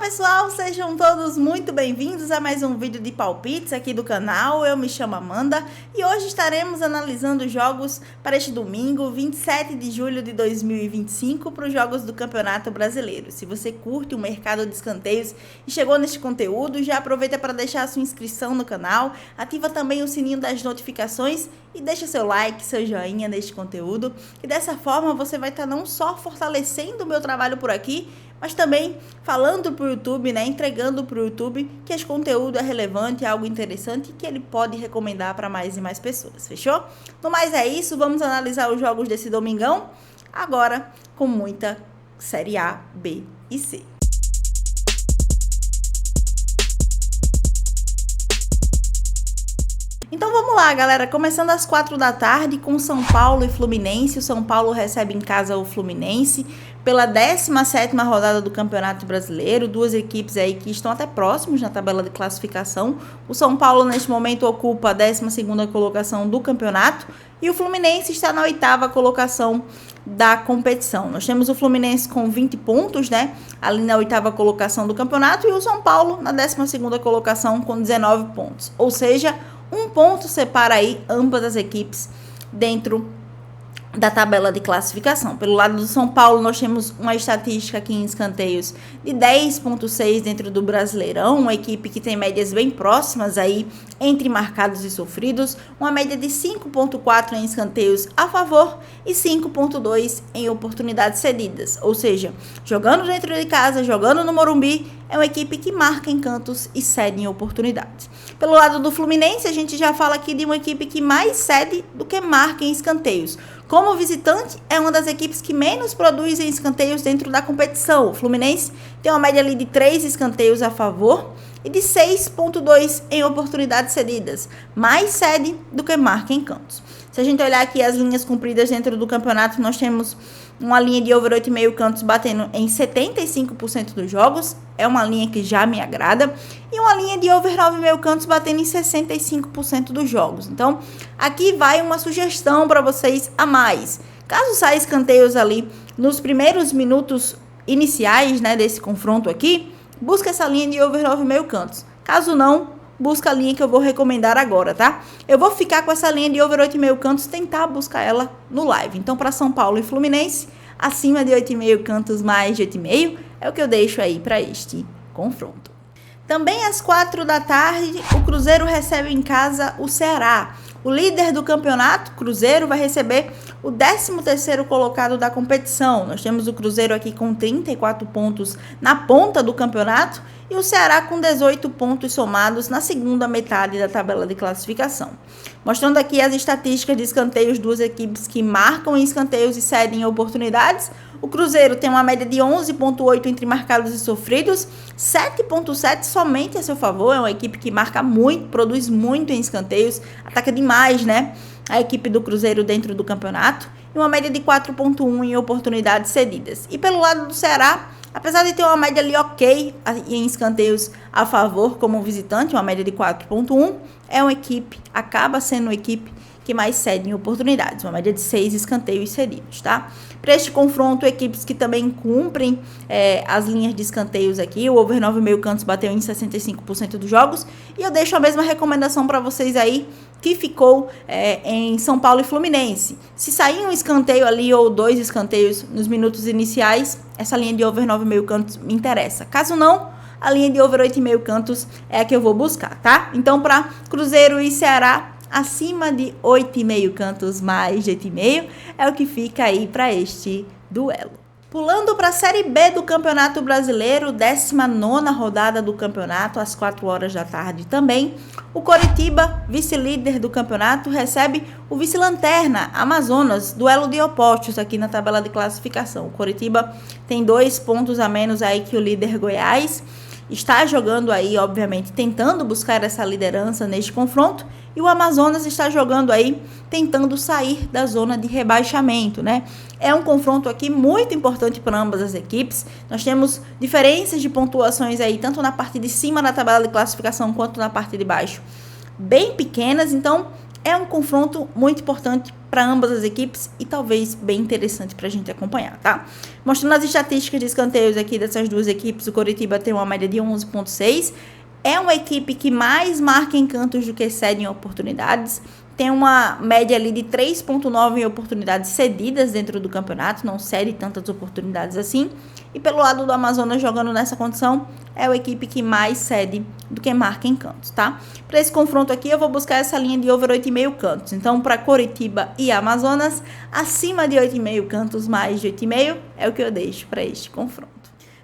pessoal, sejam todos muito bem-vindos a mais um vídeo de palpites aqui do canal. Eu me chamo Amanda e hoje estaremos analisando os jogos para este domingo, 27 de julho de 2025, para os jogos do Campeonato Brasileiro. Se você curte o mercado de escanteios e chegou neste conteúdo, já aproveita para deixar a sua inscrição no canal, ativa também o sininho das notificações e deixa seu like, seu joinha neste conteúdo, e dessa forma você vai estar não só fortalecendo o meu trabalho por aqui, mas também falando para o YouTube, entregando para o YouTube que esse conteúdo é relevante, é algo interessante e que ele pode recomendar para mais e mais pessoas, fechou? No mais é isso, vamos analisar os jogos desse domingão, agora com muita Série A, B e C. Então vamos lá, galera, começando às 4 da tarde com São Paulo e Fluminense. O São Paulo recebe em casa o Fluminense pela 17ª rodada do Campeonato Brasileiro, duas equipes aí que estão até próximos na tabela de classificação. O São Paulo neste momento ocupa a 12ª colocação do campeonato e o Fluminense está na 8ª colocação da competição. Nós temos o Fluminense com 20 pontos, ali na 8ª colocação do campeonato, e o São Paulo na 12ª colocação com 19 pontos, ou seja, um ponto separa aí ambas as equipes dentro da tabela de classificação. Pelo lado do São Paulo, nós temos uma estatística aqui em escanteios de 10,6 dentro do Brasileirão, uma equipe que tem médias bem próximas aí entre marcados e sofridos, uma média de 5,4 em escanteios a favor e 5,2 em oportunidades cedidas, ou seja, jogando dentro de casa, jogando no Morumbi, é uma equipe que marca em cantos e cede em oportunidades. Pelo lado do Fluminense, a gente já fala aqui de uma equipe que mais cede do que marca em escanteios. Como visitante, é uma das equipes que menos produz em escanteios dentro da competição. O Fluminense tem uma média ali de 3 escanteios a favor e de 6,2 em oportunidades cedidas, mais cede do que marca em cantos. Se a gente olhar aqui as linhas compridas dentro do campeonato, nós temos uma linha de over 8,5 cantos batendo em 75% dos jogos, é uma linha que já me agrada, e uma linha de over 9,5 cantos batendo em 65% dos jogos. Então, aqui vai uma sugestão para vocês a mais. Caso saia escanteios ali nos primeiros minutos iniciais, desse confronto aqui, busca essa linha de over 9,5 cantos. Caso não, busca a linha que eu vou recomendar agora, tá? Eu vou ficar com essa linha de over 8,5 cantos, tentar buscar ela no live. Então, para São Paulo e Fluminense, acima de 8,5 cantos, mais de 8,5, é o que eu deixo aí para este confronto. Também às 4 da tarde, o Cruzeiro recebe em casa o Ceará. O líder do campeonato, Cruzeiro, vai receber o 13º colocado da competição. Nós temos o Cruzeiro aqui com 34 pontos na ponta do campeonato e o Ceará com 18 pontos somados na segunda metade da tabela de classificação. Mostrando aqui as estatísticas de escanteios, duas equipes que marcam em escanteios e cedem oportunidades. O Cruzeiro tem uma média de 11,8 entre marcados e sofridos, 7,7 somente a seu favor. É uma equipe que marca muito, produz muito em escanteios, ataca demais, a equipe do Cruzeiro dentro do campeonato, e uma média de 4,1 em oportunidades cedidas. E pelo lado do Ceará, apesar de ter uma média ali ok em escanteios a favor como visitante, uma média de 4,1, é uma equipe, acaba sendo uma equipe que mais cede em oportunidades, uma média de 6 escanteios cedidos, tá? Para este confronto, equipes que também cumprem as linhas de escanteios aqui, o over 9,5 cantos bateu em 65% dos jogos, e eu deixo a mesma recomendação para vocês aí, que ficou em São Paulo e Fluminense. Se sair um escanteio ali ou 2 escanteios nos minutos iniciais, essa linha de over 9,5 cantos me interessa. Caso não, a linha de over 8,5 cantos é a que eu vou buscar, tá? Então, para Cruzeiro e Ceará, acima de 8,5 cantos, mais de 8,5, é o que fica aí para este duelo. Pulando para a Série B do Campeonato Brasileiro, 19ª rodada do campeonato, às 4 horas da tarde também, o Coritiba, vice-líder do campeonato, recebe o vice-lanterna, Amazonas, duelo de opostos aqui na tabela de classificação. O Coritiba tem 2 pontos a menos aí que o líder Goiás, está jogando aí, obviamente, tentando buscar essa liderança neste confronto, e o Amazonas está jogando aí, tentando sair da zona de rebaixamento, É um confronto aqui muito importante para ambas as equipes. Nós temos diferenças de pontuações aí, tanto na parte de cima da tabela de classificação, quanto na parte de baixo, bem pequenas, então é um confronto muito importante para ambas as equipes e talvez bem interessante para a gente acompanhar, tá? Mostrando as estatísticas de escanteios aqui dessas duas equipes, o Coritiba tem uma média de 11,6. É uma equipe que mais marca em cantos do que cede em oportunidades. Tem uma média ali de 3,9 em oportunidades cedidas dentro do campeonato, não cede tantas oportunidades assim. E pelo lado do Amazonas, jogando nessa condição, é a equipe que mais cede do que marca em cantos, tá? Para esse confronto aqui, eu vou buscar essa linha de over 8,5 cantos. Então, para Coritiba e Amazonas, acima de 8,5 cantos, mais de 8,5 é o que eu deixo para este confronto.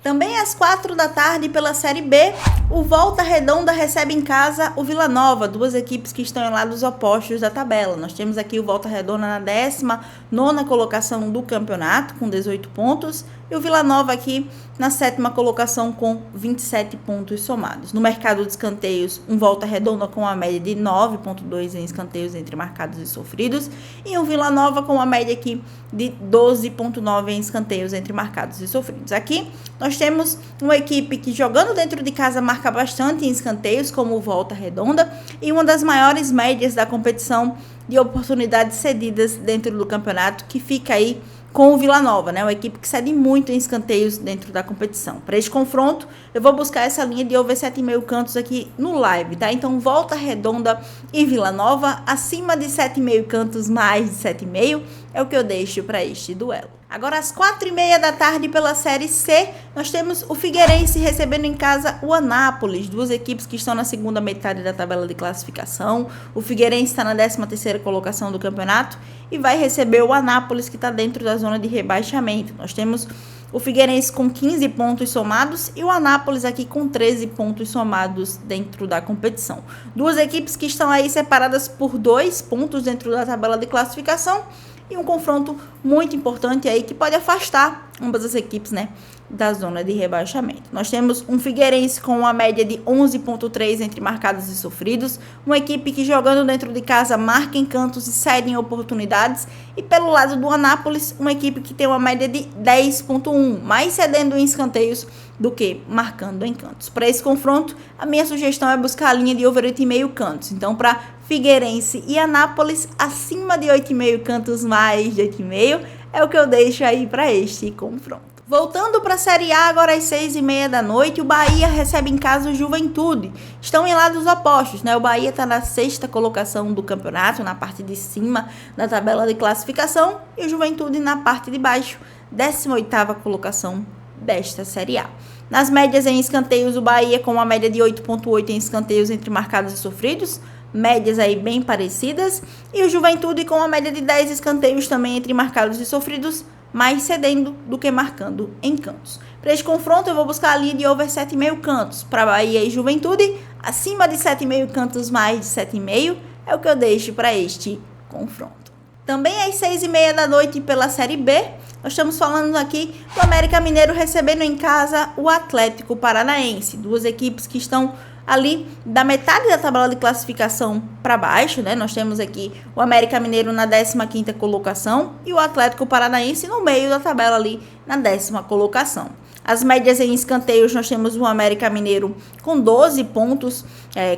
Também às 4 da tarde, pela Série B, o Volta Redonda recebe em casa o Vila Nova, duas equipes que estão em lados opostos da tabela. Nós temos aqui o Volta Redonda na 19ª colocação do campeonato, com 18 pontos, e o Vila Nova aqui na 7ª colocação com 27 pontos somados. No mercado de escanteios, um Volta Redonda com uma média de 9,2 em escanteios entre marcados e sofridos, e um Vila Nova com uma média aqui de 12,9 em escanteios entre marcados e sofridos. Aqui nós temos uma equipe que, jogando dentro de casa, marca bastante em escanteios, como o Volta Redonda, e uma das maiores médias da competição de oportunidades cedidas dentro do campeonato, que fica aí com o Vila Nova, né? Uma equipe que cede muito em escanteios dentro da competição. Para este confronto, eu vou buscar essa linha de over 7,5 cantos aqui no live, tá? Então, Volta Redonda e Vila Nova, acima de 7,5 cantos, mais de 7,5, é o que eu deixo para este duelo. Agora, às 4h30 da tarde, pela Série C, nós temos o Figueirense recebendo em casa o Anápolis, duas equipes que estão na segunda metade da tabela de classificação. O Figueirense está na 13ª colocação do campeonato e vai receber o Anápolis, que está dentro da zona de rebaixamento. Nós temos o Figueirense com 15 pontos somados e o Anápolis aqui com 13 pontos somados dentro da competição. Duas equipes que estão aí separadas por 2 pontos dentro da tabela de classificação, e um confronto muito importante aí que pode afastar ambas as equipes, né, da zona de rebaixamento. Nós temos um Figueirense com uma média de 11,3 entre marcados e sofridos, uma equipe que, jogando dentro de casa, marca em cantos e cede em oportunidades, e pelo lado do Anápolis, uma equipe que tem uma média de 10,1, mais cedendo em escanteios do que marcando em cantos. Para esse confronto, a minha sugestão é buscar a linha de over 8,5 cantos. Então, para Figueirense e Anápolis, acima de 8,5 cantos, mais de 8,5, é o que eu deixo aí para este confronto. Voltando para a Série A, agora às 6h30 da noite, o Bahia recebe em casa o Juventude. Estão em lados opostos, né? O Bahia está na 6ª colocação do campeonato, na parte de cima da tabela de classificação, e o Juventude na parte de baixo, 18ª colocação desta Série A. Nas médias em escanteios, o Bahia com uma média de 8,8 em escanteios entre marcados e sofridos, médias aí bem parecidas, e o Juventude com uma média de 10 escanteios também entre marcados e sofridos, mais cedendo do que marcando em cantos. Para este confronto, eu vou buscar a linha de over 7,5 cantos. Para Bahia e Juventude, acima de 7,5 cantos, mais de 7,5, é o que eu deixo para este confronto. Também às 6h30 da noite, pela Série B, nós estamos falando aqui do América Mineiro recebendo em casa o Atlético Paranaense. Duas equipes que estão ali da metade da tabela de classificação para baixo, né? Nós temos aqui o América Mineiro na 15ª colocação e o Atlético Paranaense no meio da tabela ali na 10ª colocação. As médias em escanteios, nós temos o América Mineiro com 12 pontos,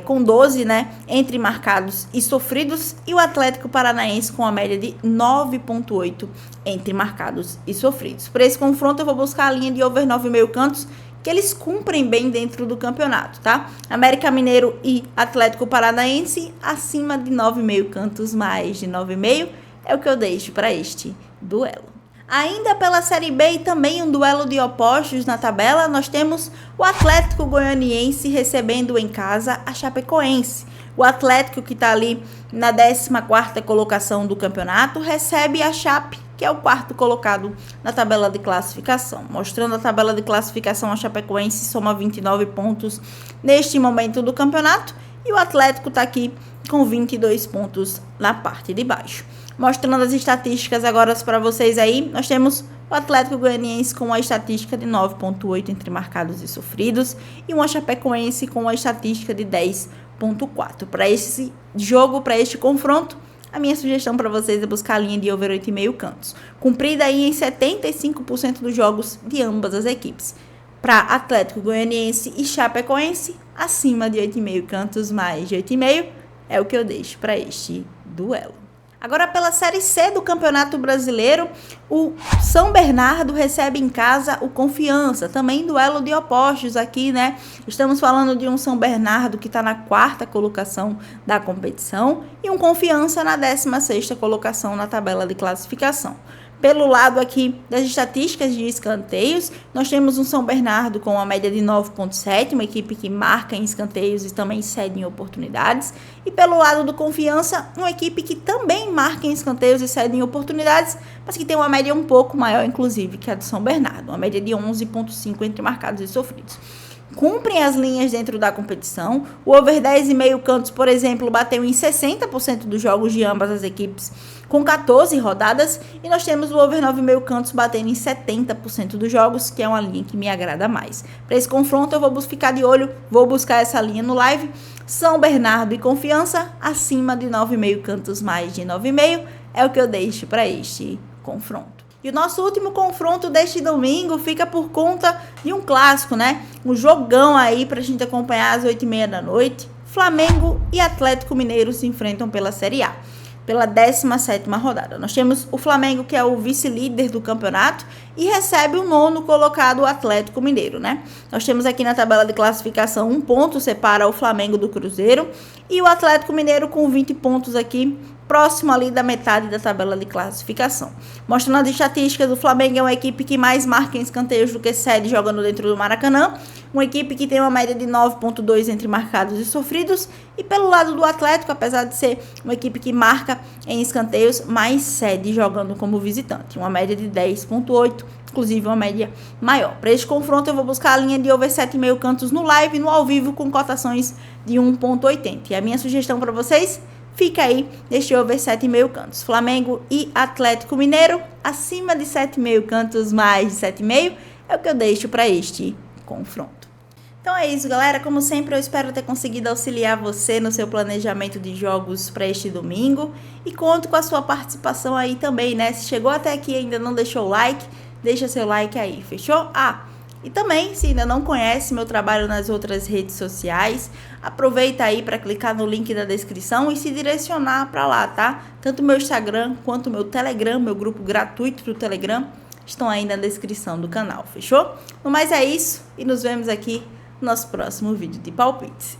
com 12, né, entre marcados e sofridos, e o Atlético Paranaense com a média de 9,8 entre marcados e sofridos. Para esse confronto, eu vou buscar a linha de over 9,5 cantos, que eles cumprem bem dentro do campeonato, tá? América Mineiro e Atlético Paranaense acima de 9,5 cantos, mais de 9,5 é o que eu deixo para este duelo. Ainda pela Série B e também um duelo de opostos na tabela, nós temos o Atlético Goianiense recebendo em casa a Chapecoense. O Atlético, que está ali na 14ª colocação do campeonato, recebe a Chape, que é o 4º colocado na tabela de classificação. Mostrando a tabela de classificação, a Chapecoense soma 29 pontos neste momento do campeonato, e o Atlético está aqui com 22 pontos na parte de baixo. Mostrando as estatísticas agora para vocês aí, nós temos o Atlético Goianiense com uma estatística de 9,8 entre marcados e sofridos, e uma Chapecoense com uma estatística de 10,4. Para esse jogo, para este confronto, a minha sugestão para vocês é buscar a linha de over 8,5 cantos, cumprida aí em 75% dos jogos de ambas as equipes. Para Atlético Goianiense e Chapecoense, acima de 8,5 cantos, mais de 8,5, é o que eu deixo para este duelo. Agora, pela Série C do Campeonato Brasileiro, o São Bernardo recebe em casa o Confiança, também duelo de opostos aqui, né? Estamos falando de um São Bernardo que está na 4ª colocação da competição e um Confiança na 16ª colocação na tabela de classificação. Pelo lado aqui das estatísticas de escanteios, nós temos um São Bernardo com uma média de 9,7, uma equipe que marca em escanteios e também cede em oportunidades. E pelo lado do Confiança, uma equipe que também marca em escanteios e cede em oportunidades, mas que tem uma média um pouco maior, inclusive, que a do São Bernardo, uma média de 11,5 entre marcados e sofridos. Cumprem as linhas dentro da competição. O over 10,5 cantos, por exemplo, bateu em 60% dos jogos de ambas as equipes com 14 rodadas. E nós temos o over 9,5 cantos batendo em 70% dos jogos, que é uma linha que me agrada mais. Para esse confronto eu vou ficar de olho, vou buscar essa linha no live. São Bernardo e Confiança acima de 9,5 cantos, mais de 9,5 é o que eu deixo para este confronto. E o nosso último confronto deste domingo fica por conta de um clássico, né? Um jogão aí pra gente acompanhar às 8h30 da noite. Flamengo e Atlético Mineiro se enfrentam pela Série A, pela 17ª rodada. Nós temos o Flamengo, que é o vice-líder do campeonato, e recebe o 9º colocado, o Atlético Mineiro, né? Nós temos aqui na tabela de classificação 1 ponto separa o Flamengo do Cruzeiro e o Atlético Mineiro com 20 pontos aqui, próximo ali da metade da tabela de classificação. Mostrando as estatísticas, o Flamengo é uma equipe que mais marca em escanteios do que cede jogando dentro do Maracanã, uma equipe que tem uma média de 9,2 entre marcados e sofridos, e pelo lado do Atlético, apesar de ser uma equipe que marca em escanteios, mais cede jogando como visitante, uma média de 10,8, inclusive uma média maior. Para este confronto eu vou buscar a linha de over 7,5 cantos no live, no ao vivo, com cotações de 1,80. E a minha sugestão para vocês, fica aí neste over 7,5 cantos. Flamengo e Atlético Mineiro, acima de 7,5 cantos, mais de 7,5, é o que eu deixo para este confronto. Então é isso, galera. Como sempre, eu espero ter conseguido auxiliar você no seu planejamento de jogos para este domingo. E conto com a sua participação aí também, né? Se chegou até aqui e ainda não deixou o like, deixa seu like aí, fechou? E também, se ainda não conhece meu trabalho nas outras redes sociais, aproveita aí para clicar no link da descrição e se direcionar para lá, tá? Tanto meu Instagram quanto meu Telegram, meu grupo gratuito do Telegram, estão aí na descrição do canal, fechou? No mais é isso e nos vemos aqui no nosso próximo vídeo de palpites.